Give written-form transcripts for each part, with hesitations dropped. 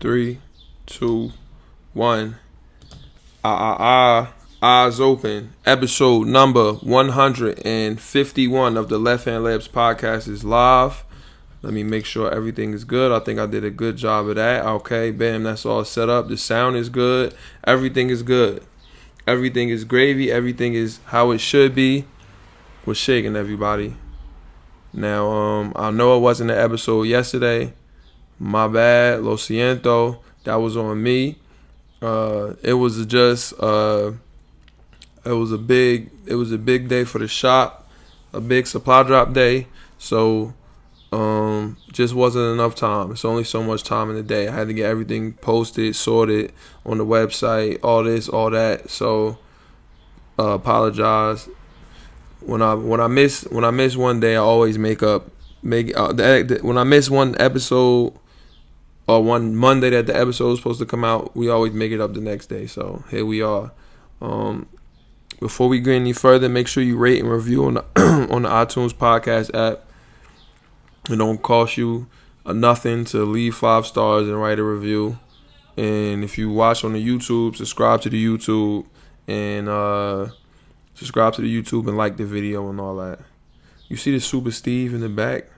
3, 2, 1. Eyes open. Episode number 151 of the Left Hand Labs podcast is live. Let me make sure everything is good. I think I did a good job of that. Okay, bam, that's all set up. The sound is good. Everything is good. Everything is gravy. Everything is how it should be. We're shaking, everybody. Now, I know it wasn't an episode yesterday. My bad. Lo siento. That was on me. It was a big day for the shop. A big supply drop day. So, just wasn't enough time. It's only so much time in the day. I had to get everything posted, sorted on the website, all this, all that. So, apologize. When I miss one day, I always when I miss one episode or one Monday that the episode is supposed to come out, we always make it up the next day. So here we are. Before we go any further, make sure you rate and review on the on the iTunes podcast app. It don't cost you nothing to leave 5 stars and write a review. And if you watch on the YouTube, subscribe to the YouTube and like the video and all that. You see the Super Steve in the back?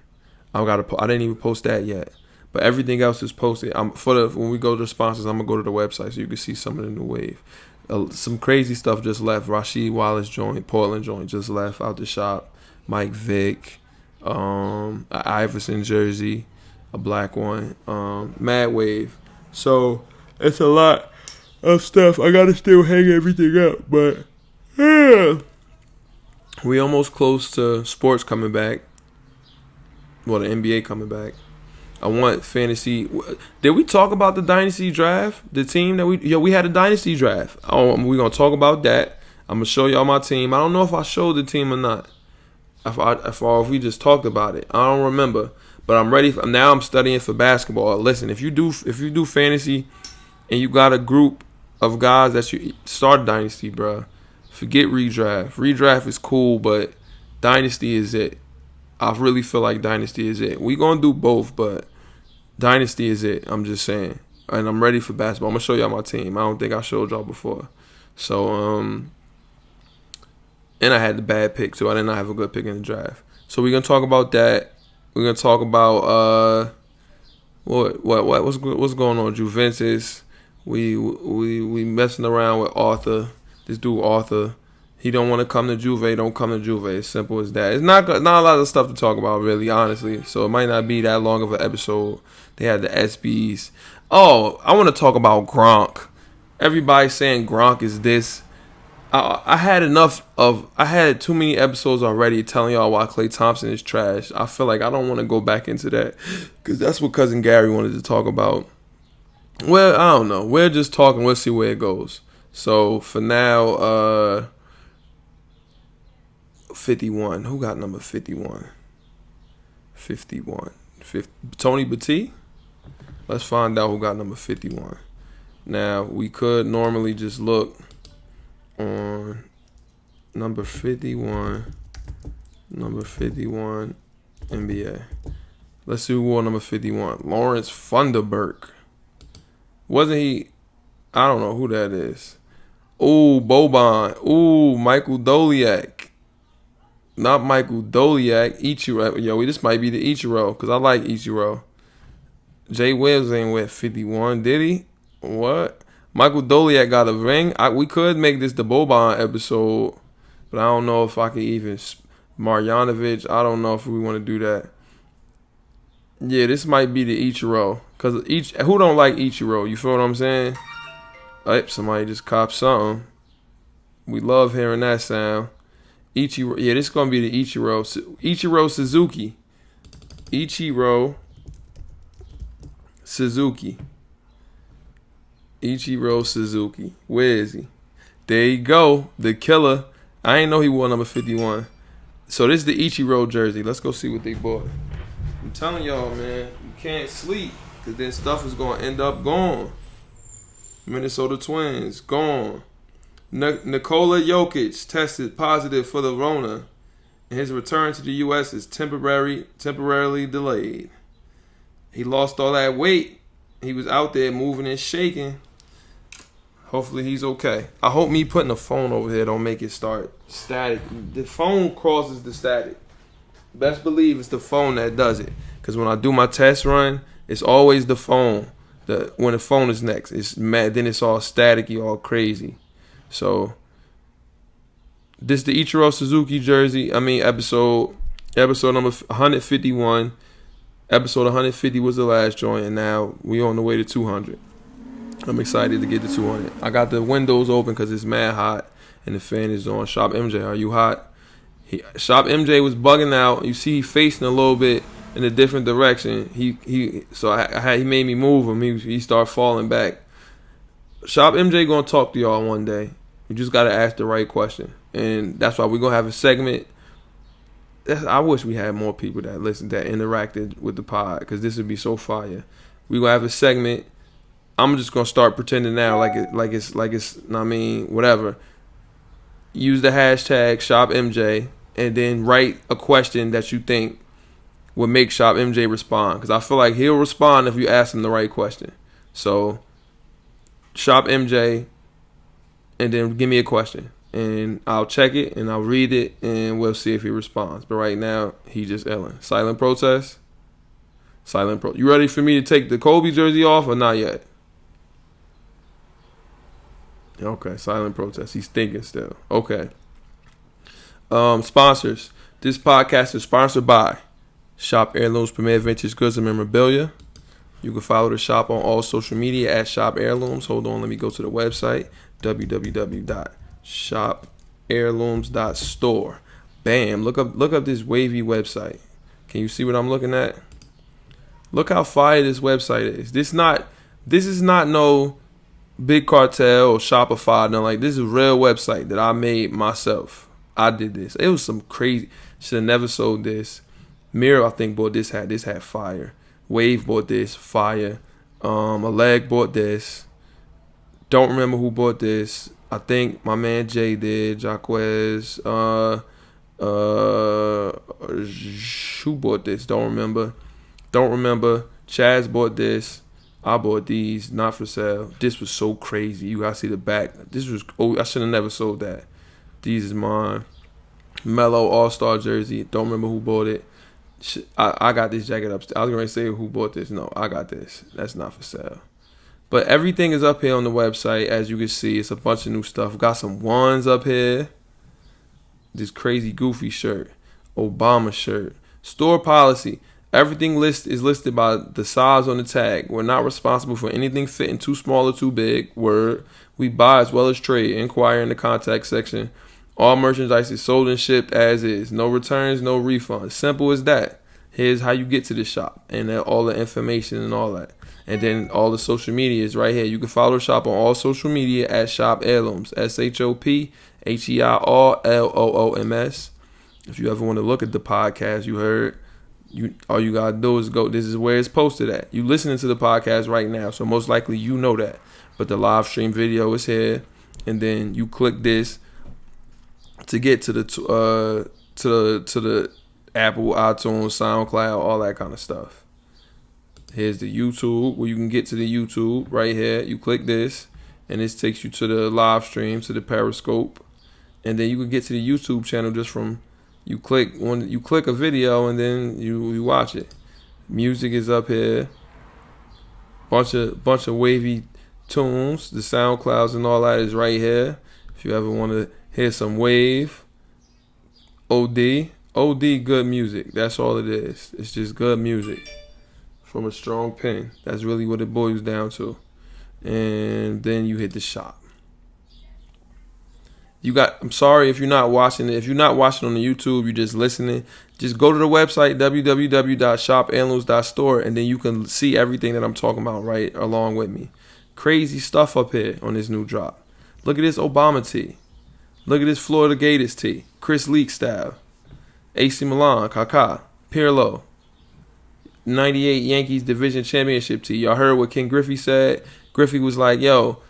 I didn't even post that yet. But everything else is posted. When we go to the sponsors, I'm gonna go to the website so you can see some of the new wave. Some crazy stuff just left. Rashid Wallace joint, Portland joint just left out the shop. Mike Vick, an Iverson jersey, a black one, Mad Wave. So it's a lot of stuff. I gotta still hang everything up, but yeah, we almost close to sports coming back. Well, the NBA coming back. I want fantasy. Did we talk about the dynasty draft? The team that we had a dynasty draft. We're gonna talk about that. I'm gonna show y'all my team. I don't know if I showed the team or not. If we just talked about it, I don't remember. But I'm ready. Now I'm studying for basketball. Listen, if you do fantasy, and you got a group of guys that you start dynasty, bruh, forget redraft. Redraft is cool, but dynasty is it. I really feel like dynasty is it. We gonna do both, but dynasty is it. I'm just saying. And I'm ready for basketball. I'm gonna show y'all my team. I don't think I showed y'all before. So, and I had the bad pick too. I did not have a good pick in the draft. So we're gonna talk about that. We're gonna talk about what's going on, Juventus. We messing around with Arthur. This dude Arthur. He don't want to come to Juve. Don't come to Juve. It's simple as that. It's not a lot of stuff to talk about, really, honestly. So it might not be that long of an episode. They had the SBs. Oh, I want to talk about Gronk. Everybody saying Gronk is this. I had too many episodes already telling y'all why Klay Thompson is trash. I feel like I don't want to go back into that because that's what Cousin Gary wanted to talk about. Well, I don't know. We're just talking. We'll see where it goes. So for now, 51. Who got number 51? 51. Tony Battie? Let's find out who got number 51. Now, we could normally just look on number 51 NBA. Let's see who wore number 51. Lawrence Funderburk. Wasn't he? I don't know who that is. Ooh, Boban. Ooh, Michael Doliak. Not Michael Doliak. Ichiro. Yo, this might be the Ichiro because I like Ichiro. Jay Williams ain't with 51, did he? What? Michael Doliak got a ring. We could make this the Boban episode, but I don't know if I could even. Marjanovic. I don't know if we want to do that. Yeah, this might be the Ichiro because who don't like Ichiro? You feel what I'm saying? Somebody just copped something. We love hearing that sound. Ichiro, yeah, this is gonna be the Ichiro Suzuki. Ichiro Suzuki. Where is he? There you go, the killer. I ain't know he wore number 51. So this is the Ichiro jersey. Let's go see what they bought. I'm telling y'all, man, you can't sleep because then stuff is gonna end up gone. Minnesota Twins gone. Nikola Jokic tested positive for the Rona, and his return to the U.S. is temporarily delayed. He lost all that weight, He was out there moving and shaking. Hopefully he's okay. I hope me putting the phone over here don't make it start static. The phone causes the static. Best believe it's the phone that does it. Because when I do my test run, it's always the phone. When the phone is next, it's mad. Then it's all staticky, all crazy. So this is the Ichiro Suzuki jersey. Episode number 151. Episode 150 was the last joint, and now we on the way to 200. I'm excited to get to 200. I got the windows open because it's mad hot, and the fan is on. Shop MJ, are you hot? Shop MJ was bugging out. You see, he facing a little bit in a different direction. He made me move him. He started falling back. Shop MJ gonna talk to y'all one day. You just gotta ask the right question, and that's why we're gonna have a segment. I wish we had more people that listened, that interacted with the pod, because this would be so fire. We're gonna have a segment. I'm just gonna start pretending now like it's whatever. Use the hashtag Shop MJ and then write a question that you think would make Shop MJ respond, because I feel like he'll respond if you ask him the right question. So Shop MJ and then give me a question, and I'll check it and I'll read it and we'll see if he responds. But right now he just Ellen. Silent protest. You ready for me to take the Kobe jersey off or not yet? Okay, silent protest. He's thinking still. Okay. Sponsors. This podcast is sponsored by Shop Heirlooms, Premier Vintage Goods and Memorabilia. You can follow the shop on all social media at Shop Heirlooms. Hold on, let me go to the website, www.shopheirlooms.store. Bam, look up this wavy website. Can you see what I'm looking at? Look how fire this website is. This is not no Big Cartel or Shopify. No, like, this is a real website that I made myself. I did this. It was some crazy. Should have never sold this. Miro, I think, bought this hat. This hat fire. Wave bought this, fire. Aleg bought this. Don't remember who bought this. I think my man Jay did. Jaquez. Who bought this? Don't remember. Chaz bought this. I bought these, not for sale. This was so crazy. You gotta see the back. I should have never sold that. These is mine. Mellow All-Star jersey. Don't remember who bought it. I got this jacket upstairs. I was going to say who bought this. No, I got this. That's not for sale. But everything is up here on the website. As you can see, it's a bunch of new stuff. Got some ones up here. This crazy goofy shirt. Obama shirt. Store policy. Everything is listed by the size on the tag. We're not responsible for anything fitting too small or too big. Word. We buy as well as trade. Inquire in the contact section. All merchandise is sold and shipped as is. No returns, no refunds. Simple as that. Here's how you get to the shop and all the information and all that. And then all the social media is right here. You can follow the shop on all social media at Shop Heirlooms. ShopHeirlooms. If you ever want to look at the podcast you heard, all you gotta do is go. This is where it's posted at. You listening to the podcast right now, so most likely you know that. But the live stream video is here, and then you click this to get to the Apple, iTunes, SoundCloud, all that kind of stuff. Here's the YouTube, where you can get to the YouTube right here. You click this, and this takes you to the live stream, to the Periscope, and then you can get to the YouTube channel just from you click a video and then you watch it. Music is up here. Bunch of wavy tunes. The SoundClouds and all that is right here. If you ever want to hear some wave, OD good music. That's all it is. It's just good music from a strong pen. That's really what it boils down to. And then you hit the shop. I'm sorry if you're not watching it. If you're not watching on the YouTube, you're just listening. Just go to the website, www.shopheirlooms.store, and then you can see everything that I'm talking about right along with me. Crazy stuff up here on this new drop. Look at this Obama tee. Look at this Florida Gators tee. Chris Leak style. AC Milan, Kaká, Pirlo. 98 Yankees Division Championship tee. Y'all heard what Ken Griffey said? Griffey was like, yo,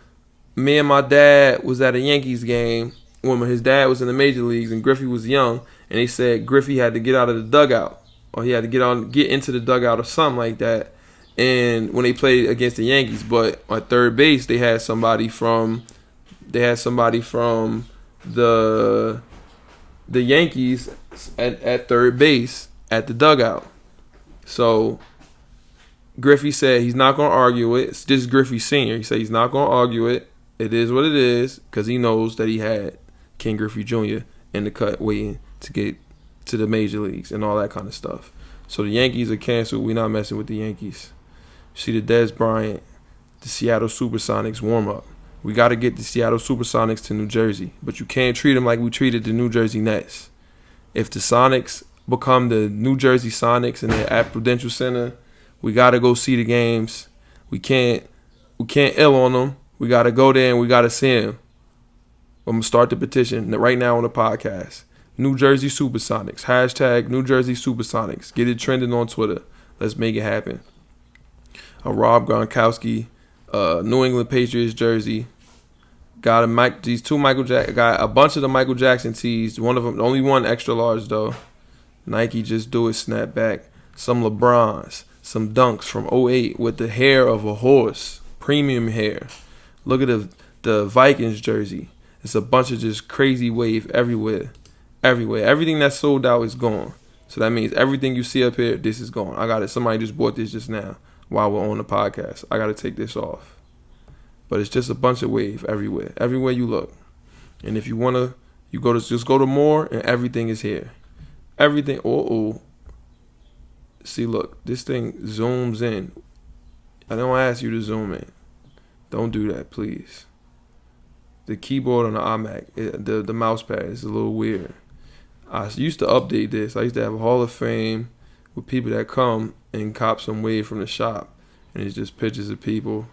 me and my dad was at a Yankees game when his dad was in the major leagues and Griffey was young, and they said Griffey had to get out of the dugout, or he had to get into the dugout or something like that, and when they played against the Yankees. But at third base, they had somebody from the Yankees at third base at the dugout. So Griffey said he's not going to argue it. This is Griffey Sr. He said he's not going to argue it. It is what it is, because he knows that he had Ken Griffey Jr. in the cut waiting to get to the major leagues and all that kind of stuff. So the Yankees are canceled. We're not messing with the Yankees. See the Dez Bryant, the Seattle Supersonics warm-up. We got to get the Seattle Supersonics to New Jersey, but you can't treat them like we treated the New Jersey Nets. If the Sonics become the New Jersey Sonics and they're at Prudential Center, we got to go see the games. We can't ill on them. We got to go there and we got to see them. I'm going to start the petition right now on the podcast. New Jersey Supersonics. Hashtag New Jersey Supersonics. Get it trending on Twitter. Let's make it happen. A Rob Gronkowski, New England Patriots jersey. Got a bunch of the Michael Jackson tees. One of them, only one extra large though. Nike Just Do It snapback. Some LeBrons. Some dunks from 2008 with the hair of a horse. Premium hair. Look at the Vikings jersey. It's a bunch of just crazy wave everywhere. Everything that's sold out is gone. So that means everything you see up here, this is gone. I got it. Somebody just bought this just now while we're on the podcast. I got to take this off. But it's just a bunch of wave everywhere. Everywhere you look. And if you want to, just go to more and everything is here. Everything. See, look. This thing zooms in. I don't ask you to zoom in. Don't do that, please. The keyboard on the iMac, the mouse pad is a little weird. I used to update this. I used to have a Hall of Fame with people that come and cop some wave from the shop, and it's just pictures of people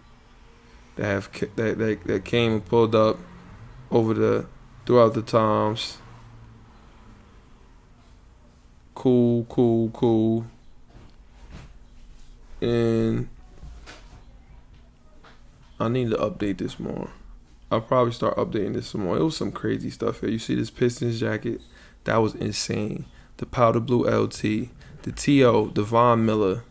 that came and pulled up throughout the times. Cool. And I need to update this more. I'll probably start updating this some more. It was some crazy stuff here. You see this Pistons jacket? That was insane. The powder blue LT. The T.O. Devon Miller.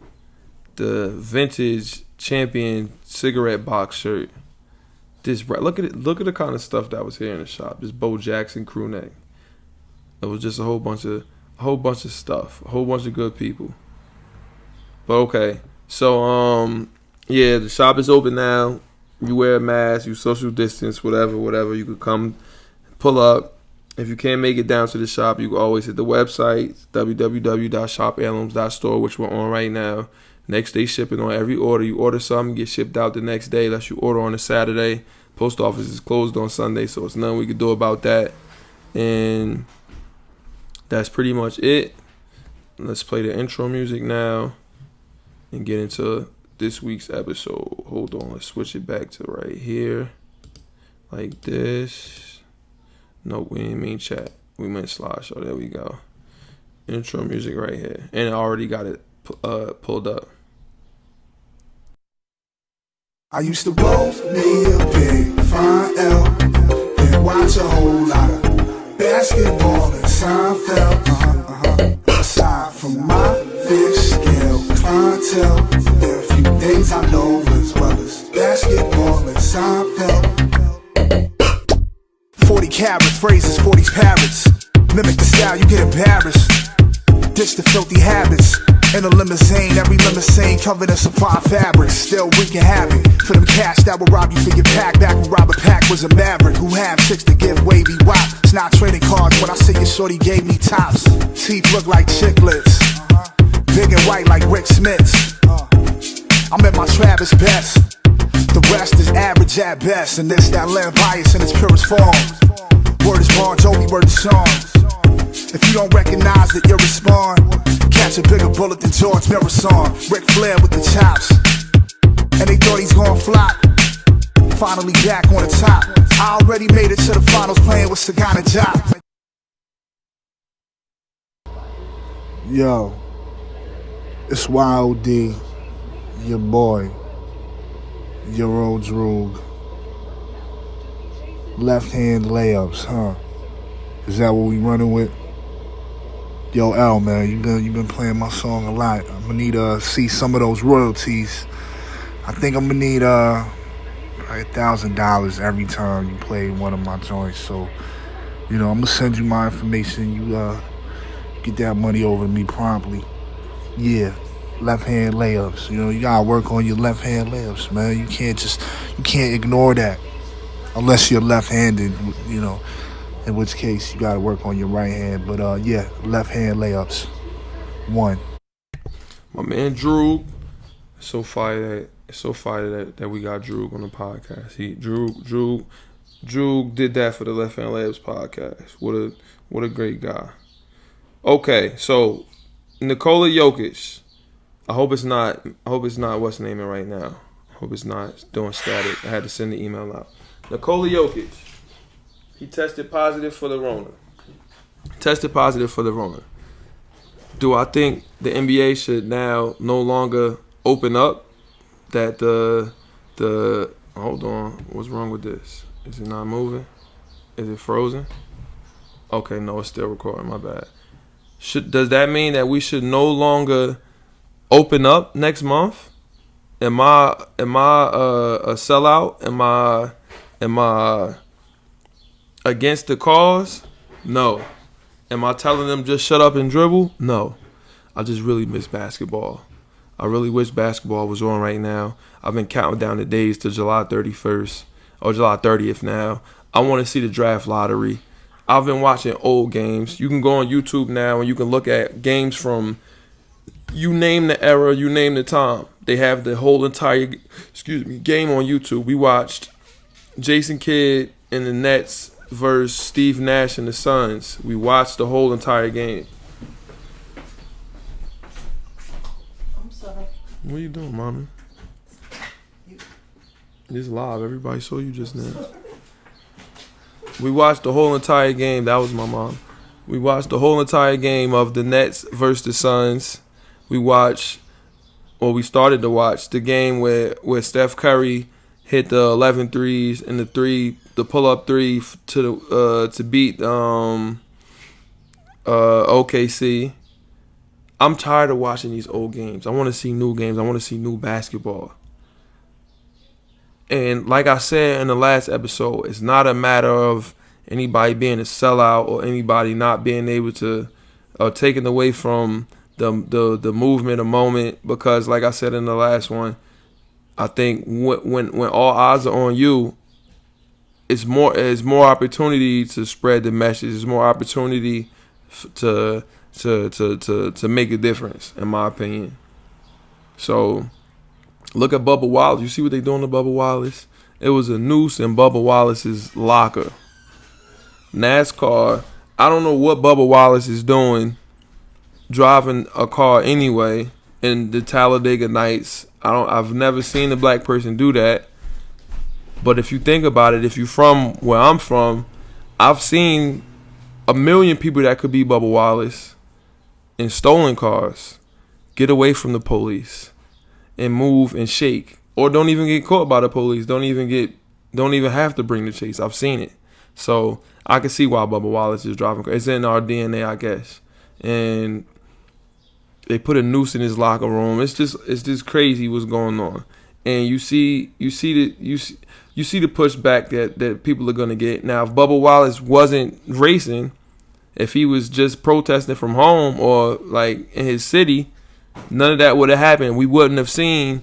The vintage champion cigarette box shirt. Look at it. Look at the kind of stuff that was here in the shop. This Bo Jackson crew neck. It was just a whole bunch of stuff. A whole bunch of good people. But okay. So yeah, the shop is open now. You wear a mask, you social distance, whatever. You could come, pull up. If you can't make it down to the shop, you can always hit the website, www.shopheirlooms.store, which we're on right now. Next day shipping on every order. You order something, get shipped out the next day, unless you order on a Saturday. Post office is closed on Sunday, so it's nothing we can do about that. And that's pretty much it. Let's play the intro music now and get into this week's episode. Hold on, let's switch it back to right here, like this. No, we didn't mean chat. We meant slideshow. There we go. Intro music right here, and I already got it pulled up. I used to roll me a big fine L and watch a whole lot of basketball and Seinfeld. Aside from my fish scale clientele, there are a few things I know as well as basketball and Seinfeld. 40 carat phrases, 40's parrots. Mimic the style, you get embarrassed. Ditch the filthy habits. In a limousine, every limousine covered in supply fabrics. Still wreaking havoc for them cash that will rob you for your pack. Back when Robert Pack was a maverick who had chicks to give wavy wop. It's not trading cards when I say your shorty gave me tops. Teeth look like chiclets, big and white like Rick Smith's. I'm at my Travis best. The rest is average at best, and this that land bias in its purest form. Word is Bon Jovi, word is Sean. If you don't recognize it, you'll respond. Catch a bigger bullet than George Marathon. Ric Flair with the chops, and they thought he's gonna flop. Finally back on the top. I already made it to the finals playing with Sagana Job. Yo, it's YOD, your boy, your old droog. Left hand layups, huh? Is that what we running with? Yo, L, man, you been playing my song a lot. I'm gonna need to see some of those royalties. I think I'm gonna need $1,000 every time you play one of my joints. So, I'm gonna send you my information. You get that money over to me promptly. Yeah, left hand layups. You gotta work on your left hand layups, man. You can't ignore that unless you're left-handed. In which case you gotta work on your right hand. But yeah, left hand layups. One. My man Drew, so fire that we got Drew on the podcast. Drew did that for the Left Hand Layups podcast. What a great guy. Okay, so Nikola Jokic. I hope it's not what's naming right now. I hope it's not doing static. I had to send the email out. Nikola Jokic. He tested positive for the Rona. Do I think the NBA should now no longer open up that the hold on, what's wrong with this? Is it not moving? Is it frozen? Okay, no, it's still recording, my bad. Does that mean that we should no longer open up next month? Am I a sellout? Am I against the cause? No. Am I telling them just shut up and dribble? No. I just really miss basketball. I really wish basketball was on right now. I've been counting down the days to July 31st or July 30th now. I want to see the draft lottery. I've been watching old games. You can go on YouTube now and you can look at games from, you name the era, you name the time. They have the whole entire game on YouTube. We watched Jason Kidd and the Nets versus Steve Nash and the Suns. We watched the whole entire game. I'm sorry. What are you doing, mommy? It's live. Everybody saw you just now. We watched the whole entire game. That was my mom. We watched the whole entire game of the Nets versus the Suns. We started to watch the game where Steph Curry hit the 11 threes and the pull-up three to beat OKC. I'm tired of watching these old games. I want to see new games. I want to see new basketball. And like I said in the last episode, it's not a matter of anybody being a sellout or anybody not being able to taken away from the movement, a moment, because like I said in the last one, I think when all eyes are on you, it's more opportunity to spread the message. It's more opportunity to make a difference, in my opinion. So look at Bubba Wallace. You see what they doing to Bubba Wallace? It was a noose in Bubba Wallace's locker. NASCAR, I don't know what Bubba Wallace is doing driving a car anyway in the Talladega Nights. I've never seen a black person do that. But if you think about it, if you're from where I'm from, I've seen a million people that could be Bubba Wallace in stolen cars get away from the police and move and shake, or don't even get caught by the police. Don't even have to bring the chase. I've seen it. So I can see why Bubba Wallace is driving. It's in our DNA, I guess. And they put a noose in his locker room. It's just crazy what's going on. And you see the pushback that people are gonna get. Now, if Bubba Wallace wasn't racing, if he was just protesting from home or like in his city, none of that would have happened. We wouldn't have seen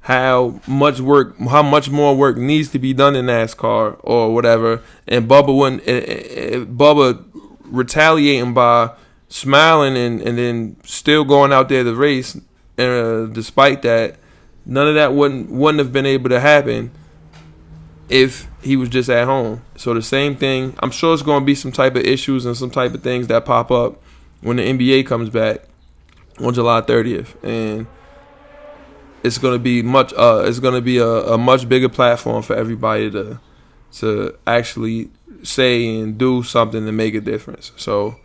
how much more work needs to be done in NASCAR or whatever. And Bubba retaliating by smiling and then still going out there to race. Despite that, none of that wouldn't have been able to happen if he was just at home. So the same thing, I'm sure it's going to be some type of issues and some type of things that pop up when the NBA comes back on July 30th, and it's going to be a much bigger platform for everybody to actually say and do something to make a difference. So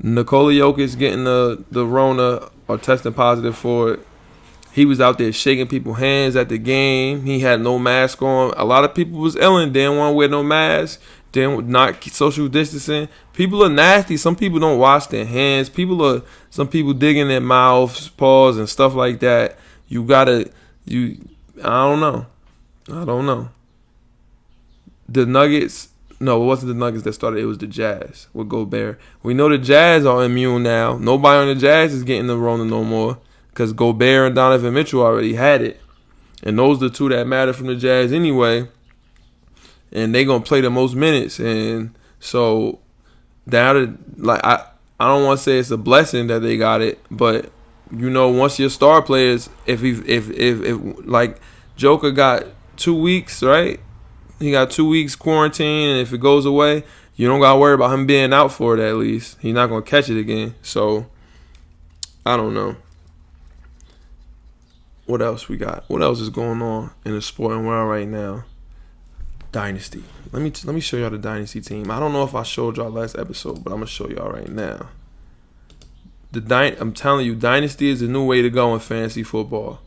Nikola Jokic getting the Rona or testing positive for it. He was out there shaking people's hands at the game. He had no mask on. A lot of people was ill and didn't want to wear no mask. Then not social distancing. People are nasty. Some people don't wash their hands. Some people digging their mouths, paws, and stuff like that. I don't know. The Nuggets. No, it wasn't the Nuggets that started. It was the Jazz with Gobert. We know the Jazz are immune now. Nobody on the Jazz is getting the Rona no more because Gobert and Donovan Mitchell already had it. And those are the two that matter from the Jazz anyway. And they going to play the most minutes. And so, I don't want to say it's a blessing that they got it, but, once your star players, if like Joker got 2 weeks, right? He got 2 weeks quarantine, and if it goes away, you don't got to worry about him being out for it at least. He's not going to catch it again. So, I don't know. What else we got? What else is going on in the sporting world right now? Dynasty. Let me show y'all the Dynasty team. I don't know if I showed y'all last episode, but I'm going to show y'all right now. I'm telling you, Dynasty is the new way to go in fantasy football.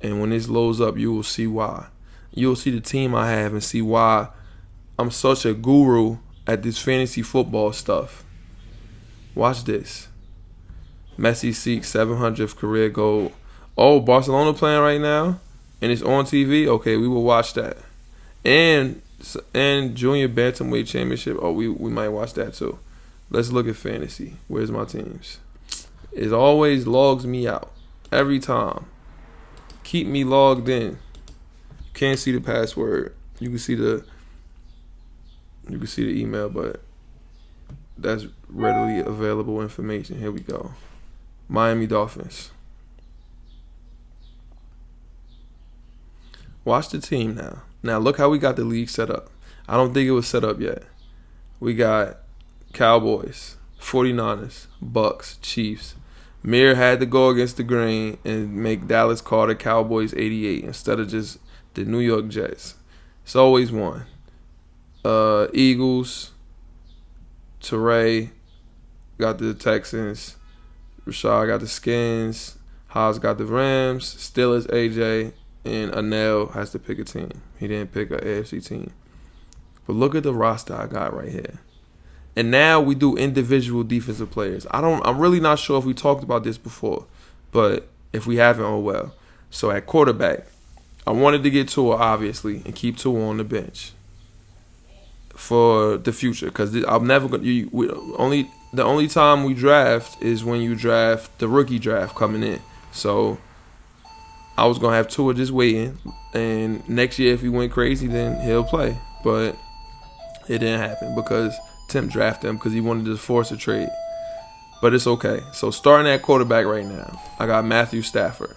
And when this loads up, you will see why. You'll see the team I have and see why I'm such a guru at this fantasy football stuff. Watch this. Messi seeks 700th career goal. Oh, Barcelona playing right now, and it's on TV. Okay, we will watch that. And Junior Bantamweight Championship. Oh, we might watch that too. Let's look at fantasy. Where's my teams? It always logs me out every time. Keep me logged in. Can't see the password. You can see the email, but that's readily available information. Here we go. Miami Dolphins. Watch the team now. Now look how we got the league set up. I don't think it was set up yet. We got Cowboys, 49ers, Bucks, Chiefs. Mir had to go against the grain and make Dallas call the Cowboys 88 instead of just the New York Jets. It's always one. Eagles, Teray got the Texans. Rashad got the Skins. Haas got the Rams. Steelers, AJ. And Anel has to pick a team. He didn't pick an AFC team. But look at the roster I got right here. And now we do individual defensive players. I'm really not sure if we talked about this before. But if we haven't, oh well. So at quarterback, I wanted to get Tua, obviously, and keep Tua on the bench for the future. Because I'm never going to... The only time we draft is when you draft the rookie draft coming in. So I was going to have Tua just waiting. And next year, if he went crazy, then he'll play. But it didn't happen because Tim drafted him because he wanted to force a trade. But it's okay. So starting at quarterback right now, I got Matthew Stafford.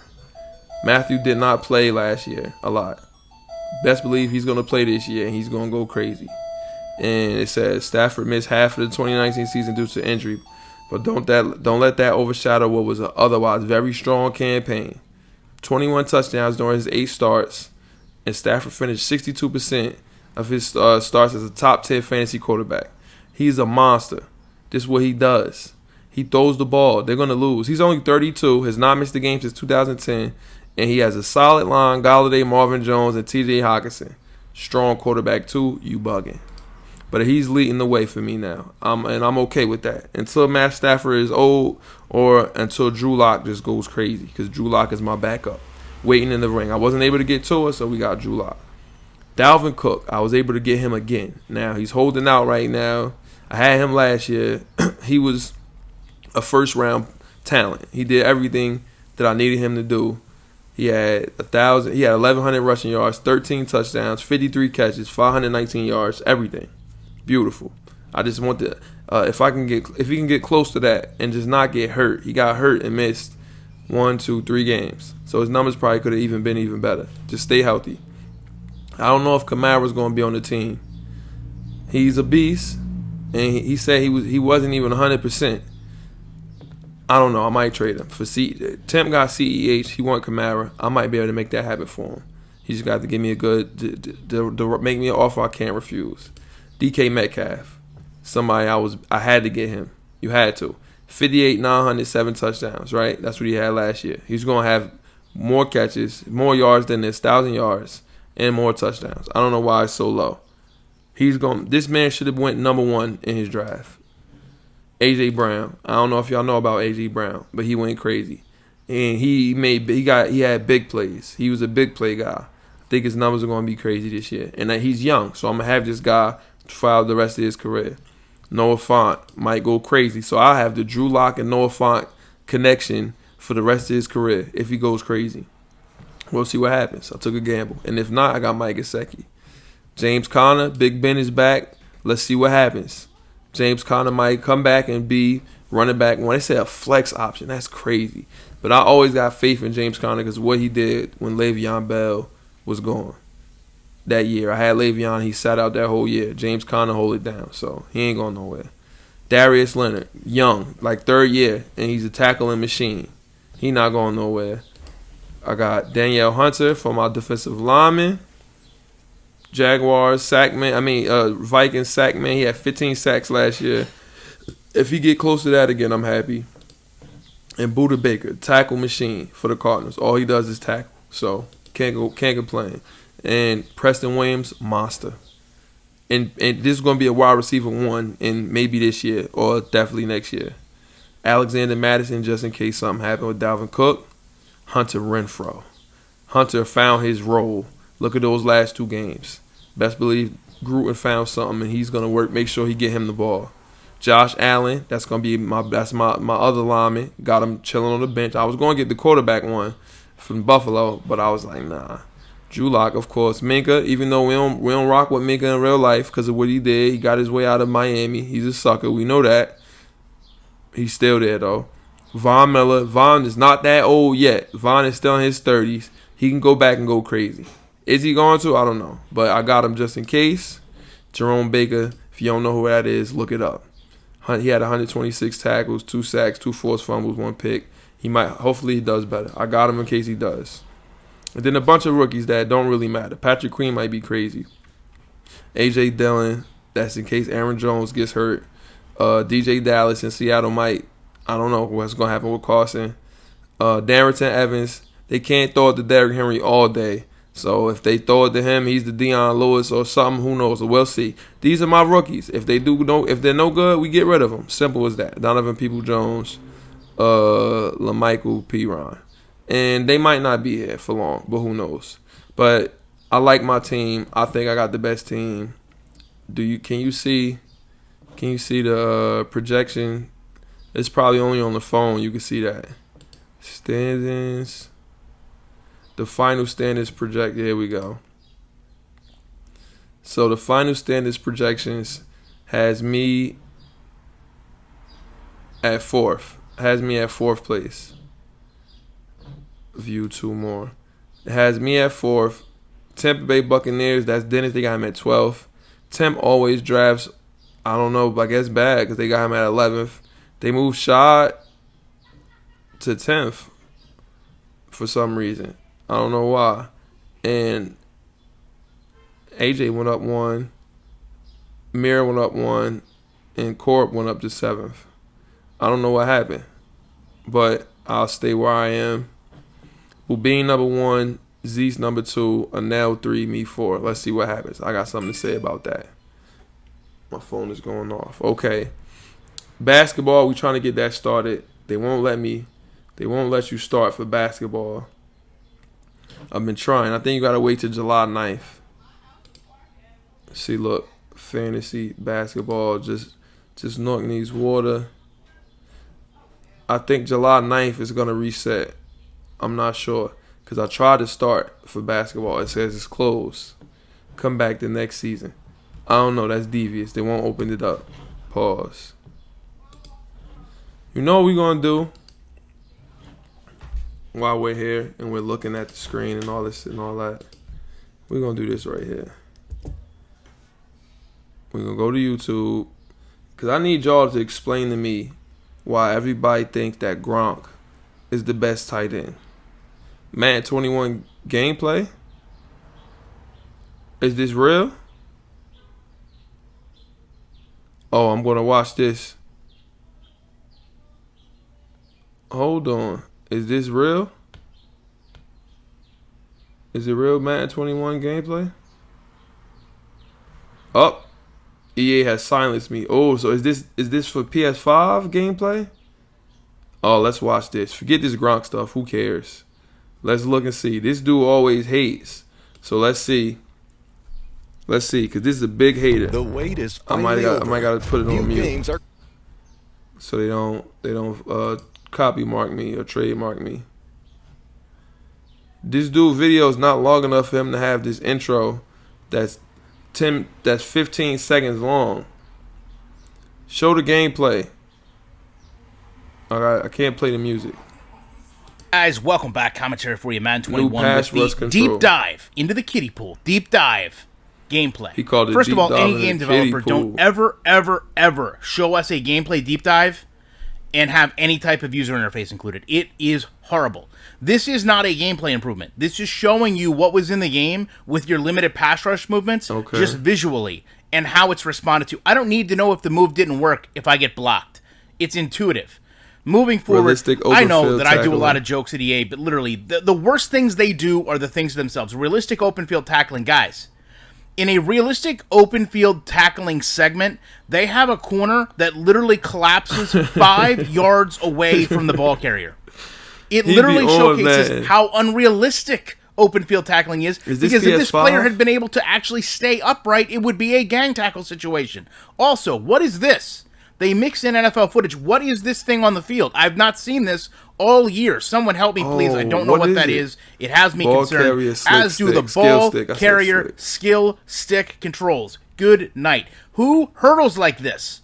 Matthew did not play last year a lot. Best believe he's going to play this year, and he's going to go crazy. And it says Stafford missed half of the 2019 season due to injury. But don't let that overshadow what was an otherwise very strong campaign. 21 touchdowns during his 8 starts, and Stafford finished 62% of his starts as a top 10 fantasy quarterback. He's a monster. This is what he does. He throws the ball. They're going to lose. He's only 32, has not missed a game since 2010, and he has a solid line, Galladay, Marvin Jones, and T.J. Hockenson. Strong quarterback too, you bugging. But he's leading the way for me now, and I'm okay with that. Until Matt Stafford is old or until Drew Lock just goes crazy, because Drew Lock is my backup, waiting in the ring. I wasn't able to get to it, so we got Drew Lock. Dalvin Cook, I was able to get him again. Now, he's holding out right now. I had him last year. He was a first-round talent. He did everything that I needed him to do. He had 1,100 rushing yards, 13 touchdowns, 53 catches, 519 yards, everything. Beautiful. I just want to, if he can get close to that and just not get hurt. He got hurt and missed 1, 2, 3 games. So his numbers probably could have been even better. Just stay healthy. I don't know if Kamara's going to be on the team. He's a beast, and he said he wasn't even 100%. I don't know. I might trade him for Tim got CEH. He want Kamara. I might be able to make that happen for him. He just got to give me a good to make me an offer I can't refuse. DK Metcalf, somebody I had to get him. You had to. 58, 900, 7 touchdowns, right? That's what he had last year. He's going to have more catches, more yards than this, 1,000 yards, and more touchdowns. I don't know why it's so low. This man should have went number 1 in his draft. AJ Brown. I don't know if y'all know about AJ Brown, but he went crazy, and he had big plays. He was a big play guy. I think his numbers are going to be crazy this year, and he's young, so I'm gonna have this guy for the rest of his career. Noah Fant might go crazy, so I have the Drew Lock and Noah Fant connection for the rest of his career if he goes crazy. We'll see what happens. I took a gamble, and if not, I got Mike Gesicki. James Conner, Big Ben is back. Let's see what happens. James Conner might come back and be running back. When they say a flex option, that's crazy. But I always got faith in James Conner because what he did when Le'Veon Bell was gone that year. I had Le'Veon. He sat out that whole year. James Conner hold it down, so he ain't going nowhere. Darius Leonard, young, like 3rd year, and he's a tackling machine. He not going nowhere. I got Danielle Hunter for my defensive lineman. Vikings sackman. He had 15 sacks last year. If he get close to that again, I'm happy. And Buda Baker, tackle machine for the Cardinals. All he does is tackle, so can't complain. And Preston Williams, monster. And this is going to be a wide receiver 1 in maybe this year or definitely next year. Alexander Madison, just in case something happened with Dalvin Cook. Hunter Renfrow. Hunter found his role. Look at those last 2 games. Best believe Gruden found something, and he's going to work. Make sure he get him the ball. Josh Allen, that's going to be my other lineman. Got him chilling on the bench. I was going to get the quarterback one from Buffalo, but I was like, nah. Drew Lock, of course. Minka, even though we don't rock with Minka in real life because of what he did. He got his way out of Miami. He's a sucker. We know that. He's still there, though. Von Miller. Von is not that old yet. Von is still in his 30s. He can go back and go crazy. Is he going to? I don't know. But I got him just in case. Jerome Baker, if you don't know who that is, look it up. He had 126 tackles, 2 sacks, 2 forced fumbles, 1 pick. Hopefully he does better. I got him in case he does. And then a bunch of rookies that don't really matter. Patrick Queen might be crazy. A.J. Dillon, that's in case Aaron Jones gets hurt. DJ Dallas in Seattle might. I don't know what's going to happen with Carson. Darrington Evans, they can't throw it to Derrick Henry all day. So if they throw it to him, he's the Deion Lewis or something. Who knows? We'll see. These are my rookies. If they're no good, we get rid of them. Simple as that. Donovan Peoples-Jones, LaMichael Piron, and they might not be here for long, but who knows? But I like my team. I think I got the best team. Can you see the projection? It's probably only on the phone. You can see that standings. The final standings project. Here we go. So the final standings projections has me at 4th. Has me at 4th place. View 2 more. It has me at 4th. Tampa Bay Buccaneers. That's Dennis. They got him at 12th. Tim always drafts. I don't know, but I guess bad because they got him at 11th. They moved Shad to 10th for some reason. I don't know why. And AJ went up 1. Mir went up 1. And Corp went up to 7th. I don't know what happened. But I'll stay where I am. Bubine number 1. Zeus number 2. Anel 3. Me 4. Let's see what happens. I got something to say about that. My phone is going off. Okay. Basketball, we trying to get that started. They won't let me. They won't let you start for basketball. I've been trying. I think you got to wait till July 9th. See, look. Fantasy, basketball, just Norton needs water. I think July 9th is going to reset. I'm not sure. Because I tried to start for basketball. It says it's closed. Come back the next season. I don't know. That's devious. They won't open it up. Pause. You know what we're going to do? While we're here and we're looking at the screen and all this and all that, we're going to do this right here. We're going to go to YouTube because I need y'all to explain to me why everybody thinks that Gronk is the best tight end. Madden 21 gameplay? Is this real? Oh, I'm going to watch this. Hold on. Is this real? Is it real Madden 21 gameplay? Oh, EA has silenced me. Oh, so is this for PS5 gameplay? Oh, let's watch this. Forget this Gronk stuff. Who cares? Let's look and see. This dude always hates. So let's see. Let's see, because this is a big hater. The wait is I might gotta put it on mute. Are- so they don't copy mark me or trademark me. This dude video is not long enough for him to have this intro that's 15 seconds long. Show the gameplay. Alright, I can't play the music. Guys, welcome back. Commentary for you, Madden 21 pass rush with the control. deep dive into the kiddie pool. Deep dive gameplay. He called it First deep of all, dive any in game the kiddie developer, pool. don't ever show us a gameplay deep dive and have any type of user interface included. It is horrible. This is not a gameplay improvement. This is showing you what was in the game with your limited pass rush movements, just visually, and how it's responded to. I don't need to know if the move didn't work if I get blocked. It's intuitive. Moving forward, I know that I do a lot of jokes at EA, but literally, the worst things they do are the things themselves. Realistic open field tackling, guys. In a realistic open field tackling segment, they have a corner that literally collapses 5 yards away from the ball carrier. It literally showcases how unrealistic open field tackling is because if this player had been able to actually stay upright, it would be a gang tackle situation. Also, what is this? They mix in NFL footage. What is this thing on the field? I've not seen this all year. Someone help me, please. I don't know what that is. It has me concerned, as do the ball carrier skill stick controls. Good night. Who hurdles like this?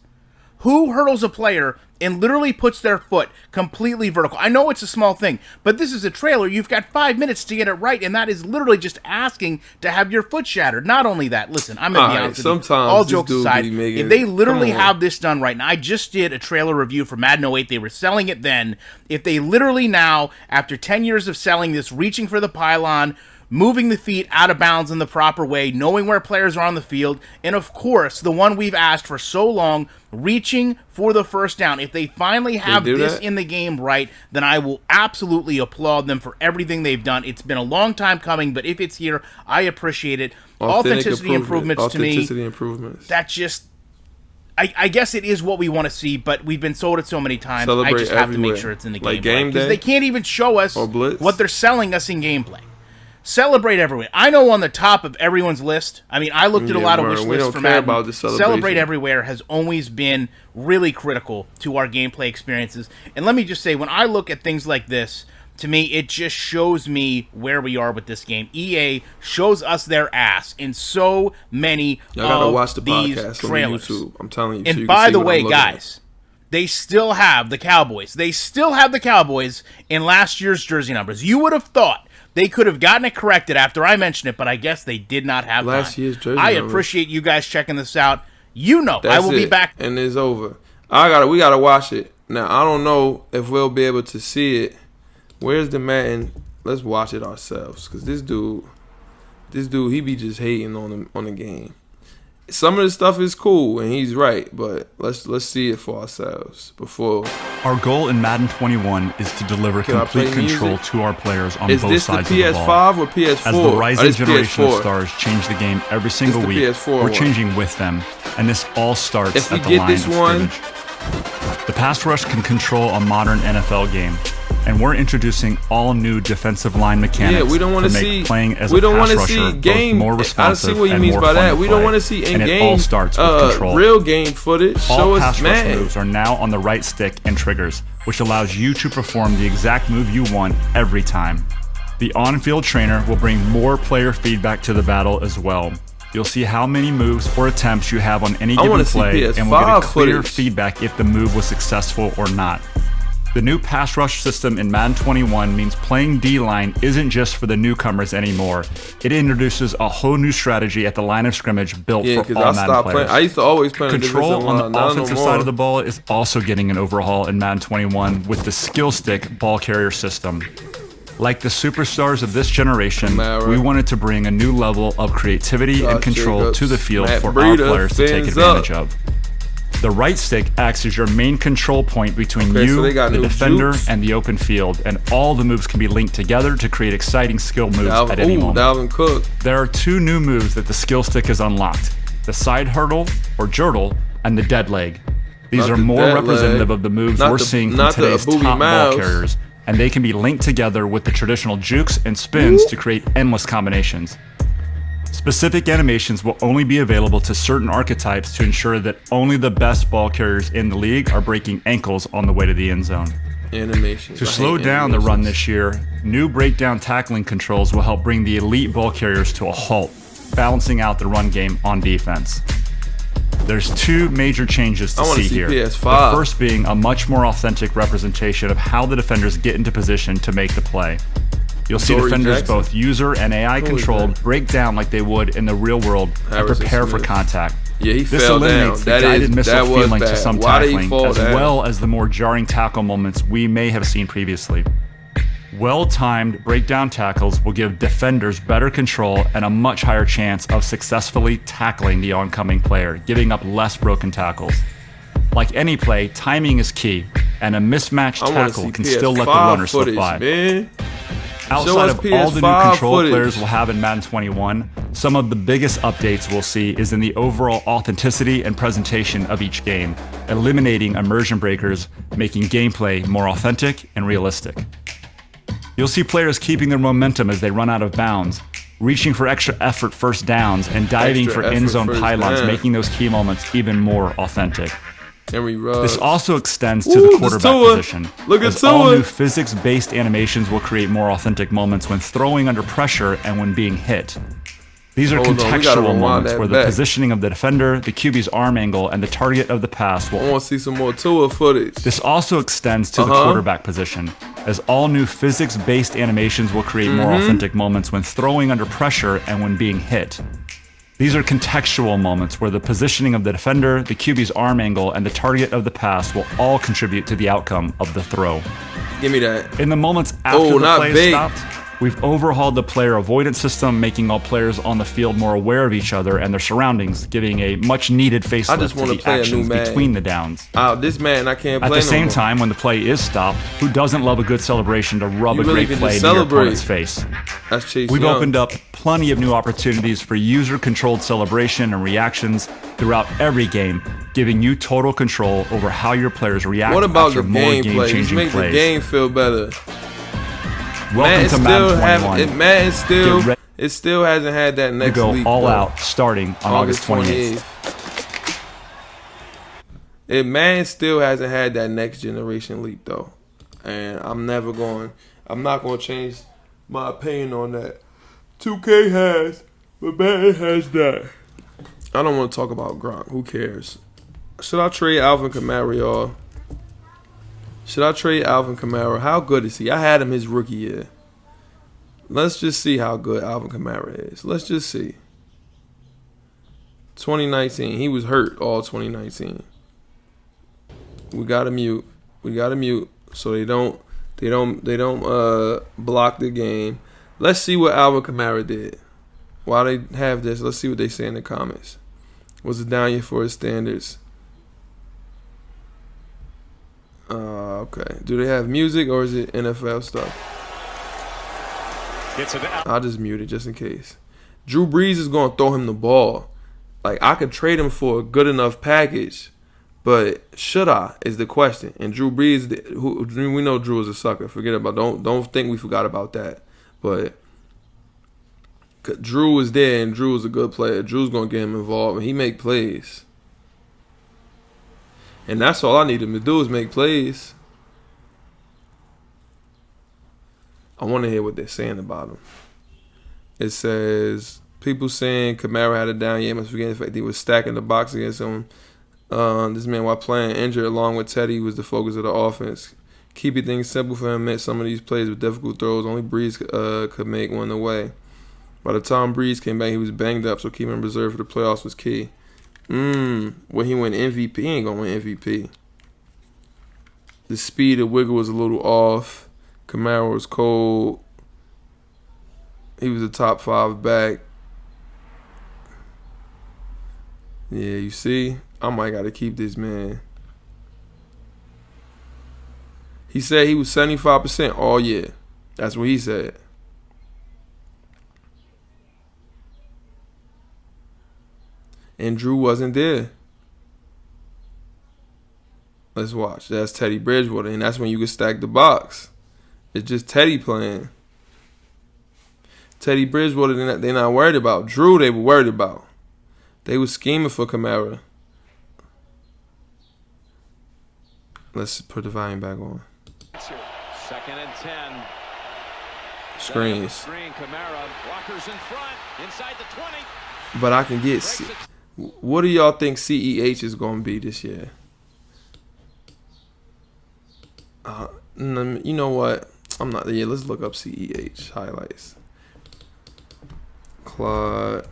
Who hurdles a player and literally puts their foot completely vertical? I know it's a small thing, but this is a trailer. You've got 5 minutes to get it right, and that is literally just asking to have your foot shattered. Not only that, listen, I'm going to be honest with you. All jokes aside, if they literally have this done right, and I just did a trailer review for Madden 08, they were selling it then. If they literally now, after 10 years of selling this, reaching for the pylon, moving the feet out of bounds in the proper way, knowing where players are on the field, and of course, the one we've asked for so long, reaching for the first down. If they finally have this in the game right, then I will absolutely applaud them for everything they've done. It's been a long time coming, but if it's here, I appreciate it. Authenticity improvements to me. That's just... I guess it is what we want to see, but we've been sold it so many times. I just have to make sure it's in the game. Because they can't even show us what they're selling us in gameplay. Celebrate Everywhere. I know on the top of everyone's list, I mean, I looked at a lot of wish lists for Madden. Celebrate Everywhere has always been really critical to our gameplay experiences. And let me just say, when I look at things like this, to me, it just shows me where we are with this game. EA shows us their ass in so many of these trailers. I'm telling you. And by the way, guys, they still have the Cowboys. They still have the Cowboys in last year's jersey numbers. You would have thought they could have gotten it corrected after I mentioned it, but I guess they did not have last year's jersey I numbers. Appreciate you guys checking this out. You know, I will be back. And it's over. We gotta watch it. Now, I don't know if we'll be able to see it. Where's the Madden? Let's watch it ourselves. Because this dude, he be just hating on the game. Some of the stuff is cool, and he's right, but let's see it for ourselves before. Our goal in Madden 21 is to deliver complete control to our players on both sides of the ball. Is this the PS5 or PS4? As the rising generation of stars change the game every single week, we're changing with them, and this all starts at the line of scrimmage. The pass rush can control a modern NFL game, and we're introducing all new defensive line mechanics we don't want to make see, playing as we a don't pass want to rusher see game, both more responsive I see what he and means more by fun that. to We play. don't want to see in And game. it all starts with control. Real game footage. All Show pass us rush Madden. moves are now on the right stick and triggers, which allows you to perform the exact move you want every time. The on-field trainer will bring more player feedback to the battle as well. You'll see how many moves or attempts you have on any given play, and we'll get a clear feedback if the move was successful or not. The new pass rush system in Madden 21 means playing D-line isn't just for the newcomers anymore. It introduces a whole new strategy at the line of scrimmage built for all Madden players. I used to always play Control on the offensive side of the ball is also getting an overhaul in Madden 21 with the skill stick ball carrier system. Like the superstars of this generation, we wanted to bring a new level of creativity and control to the field for our players to take advantage of. The right stick acts as your main control point between the defender, and the open field, and all the moves can be linked together to create exciting skill moves at any moment. Dalvin Cook. There are 2 new moves that the skill stick has unlocked. the side hurdle or jurtle, and the dead leg. These Not are the more dead representative leg. of the moves Not we're the- seeing from not the today's booby top ball mouse. carriers, and they can be linked together with the traditional jukes and spins to create endless combinations. Specific animations will only be available to certain archetypes to ensure that only the best ball carriers in the league are breaking ankles on the way to the end zone. Animations. To I slow hate down the run animations. this year, new breakdown tackling controls will help bring the elite ball carriers to a halt, balancing out the run game on defense. There's two major changes to I wanna see see here. PS5. The first being a much more authentic representation of how the defenders get into position to make the play. You'll see Dory defenders Jackson. both user and AI Who is controlled that? break down like they would in the real world and Harrison prepare for Smith. contact. Yeah, he This fell down. eliminates the That guided is- missile that was feeling to bad. some Why did he tackling, fall as down? well as the more jarring tackle moments we may have seen previously. Well-timed breakdown tackles will give defenders better control and a much higher chance of successfully tackling the oncoming player, giving up less broken tackles. Like any play, timing is key, and a mismatched I want to tackle see can still let the PS5 runner slip footage, by. man. Outside us of all the new PS5 control footage. players will have in Madden 21, some of the biggest updates we'll see is in the overall authenticity and presentation of each game, eliminating immersion breakers, making gameplay more authentic and realistic. You'll see players keeping their momentum as they run out of bounds, reaching for extra effort first downs, and diving Extra for end effort zone first pylons, down. making those key moments even more authentic. Henry Ruggs. This also extends to Ooh, the this quarterback Tua. position. Look at as all Tua. new physics-based animations will create more authentic moments when throwing under pressure and when being hit. These are Hold on, we gotta contextual rewind moments that where back. the positioning of the defender, the QB's arm angle, and the target of the pass I will. want to see some more Tua footage. This also extends to the quarterback position, as all new physics-based animations will create more authentic moments when throwing under pressure and when being hit. These are contextual moments where the positioning of the defender, the QB's arm angle, and the target of the pass will all contribute to the outcome of the throw. Give me that. In the moments after Oh, the not play is big. stopped, we've overhauled the player avoidance system, making all players on the field more aware of each other and their surroundings, giving a much-needed facelift just to wanna the play a new actions Madden. between the downs. This man, I can't play At the no same more. time, when the play is stopped, who doesn't love a good celebration to rub You a really great can play just in your celebrate. opponent's face? That's Chase We've Young. opened up plenty of new opportunities for user-controlled celebration and reactions throughout every game, giving you total control over how your players react What about after the more gameplay? Just game-changing make plays. the game feel better. Welcome to Madden 21. Madden still, Get ready it still hasn't had that to next go leak. all though. out starting on August 28th. Madden still hasn't had that next generation leap though, and I'm not going to change my opinion on that. 2K has, but Madden has that. I don't want to talk about Gronk. Who cares? Should I trade Alvin Kamara, y'all? Should I trade Alvin Kamara? How good is he? I had him his rookie year. Let's just see how good Alvin Kamara is. Let's just see. 2019, he was hurt all 2019. We gotta mute. So they don't block the game. Let's see what Alvin Kamara did. While they have this, let's see what they say in the comments. Was it down here for his standards? Okay. Do they have music or is it NFL stuff? I'll just mute it just in case. Drew Brees is going to throw him the ball. Like, I could trade him for a good enough package, but should I is the question. And Drew Brees, we know Drew is a sucker. Forget about. Don't think we forgot about that. But Drew was there, and Drew was a good player. Drew's going to get him involved, and he make plays. And that's all I need him to do is make plays. I want to hear what they're saying about him. It says, people saying Kamara had a down year must forget the fact he was stacking the box against him. This man, while playing injured along with Teddy, was the focus of the offense. Keeping things simple for him meant some of these plays with difficult throws only Breeze could make one away. By the time Breeze came back, he was banged up, so keeping him reserved for the playoffs was key. When he went MVP, he ain't gonna win MVP. The speed of Wiggle was a little off. Kamara was cold. He was a top 5 back. Yeah, you see? I might gotta keep this man. He said he was 75% all year. That's what he said. and Drew wasn't there. Let's watch. That's Teddy Bridgewater, and that's when you can stack the box. It's just Teddy playing. Teddy Bridgewater, they're not worried about. Drew, they were worried about. They were scheming for Kamara. Let's put the volume back on. 2nd and 10. Screens. Screen, Kamara, blockers in front, inside the 20. But I can get... What do y'all think CEH is going to be this year? You know what? I'm not... Yeah, let's look up CEH highlights. Claude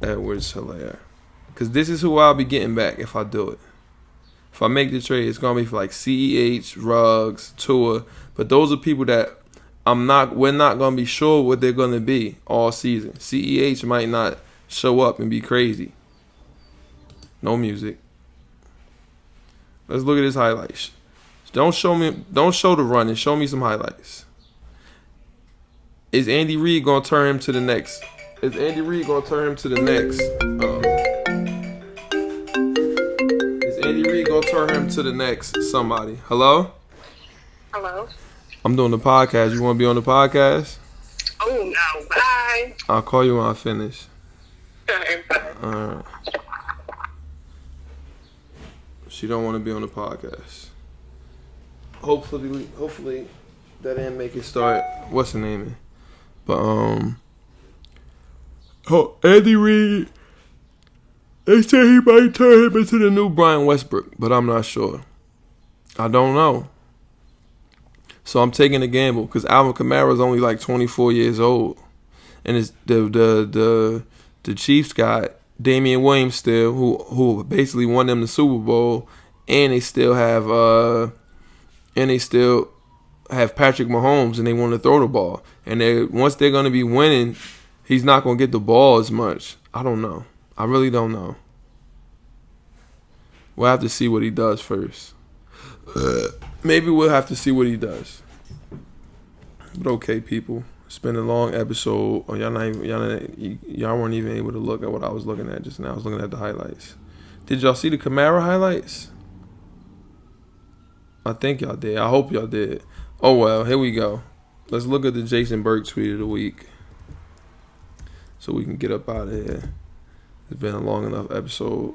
Edwards-Helaire. Because this is who I'll be getting back if I do it. If I make the trade, it's going to be for like CEH, Ruggs, Tua. But those are people that we're not going to be sure what they're going to be all season. CEH might not show up and be crazy. No music. Let's look at his highlights. Don't show the run and show me some highlights. Is Andy Reid going to turn him to the next? Is Andy Reid going to turn him to the next? Is Andy Reid going to turn him to the next somebody? Hello? Hello? I'm doing the podcast. You want to be on the podcast? Oh, no. Bye. I'll call you when I finish. Okay, bye. Alright. She don't want to be on the podcast. Hopefully that didn't make it start. What's the name? But Andy Reid. They say he might turn him into the new Brian Westbrook, but I'm not sure. I don't know. So I'm taking a gamble because Alvin Kamara is only like 24 years old, and it's the Chiefs got Damian Williams still, who basically won them the Super Bowl, and they still have Patrick Mahomes, and they want to throw the ball. And once they're going to be winning, he's not going to get the ball as much. I don't know. I really don't know. We'll have to see what he does first. Maybe we'll have to see what he does. But okay, people. It's been a long episode. Y'all weren't even able to look at what I was looking at just now. I was looking at the highlights. Did y'all see the Kamara highlights? I think y'all did. I hope y'all did. Oh, well. Here we go. Let's look at the Jason Burke tweet of the week so we can get up out of here. It's been a long enough episode.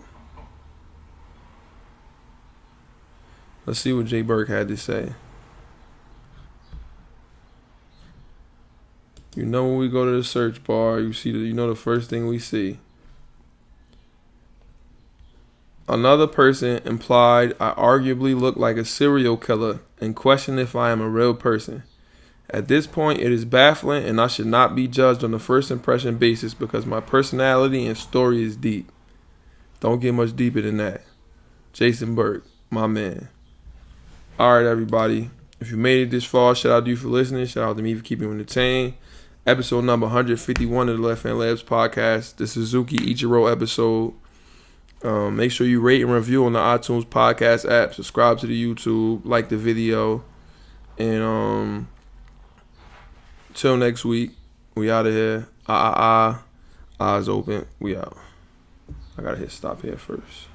Let's see what Jay Burke had to say. You know when we go to the search bar, you know the first thing we see. Another person implied I arguably look like a serial killer and questioned if I am a real person. At this point, it is baffling and I should not be judged on the first impression basis because my personality and story is deep. Don't get much deeper than that. Jason Burke, my man. Alright, everybody. If you made it this far, shout out to you for listening. Shout out to me for keeping you entertained. Episode number 151 of the Left Hand Labs podcast. The Suzuki Ichiro episode. Make sure you rate and review on the iTunes podcast app. Subscribe to the YouTube. Like the video. And till next week, we out of here. Eyes open. We out. I gotta hit stop here first.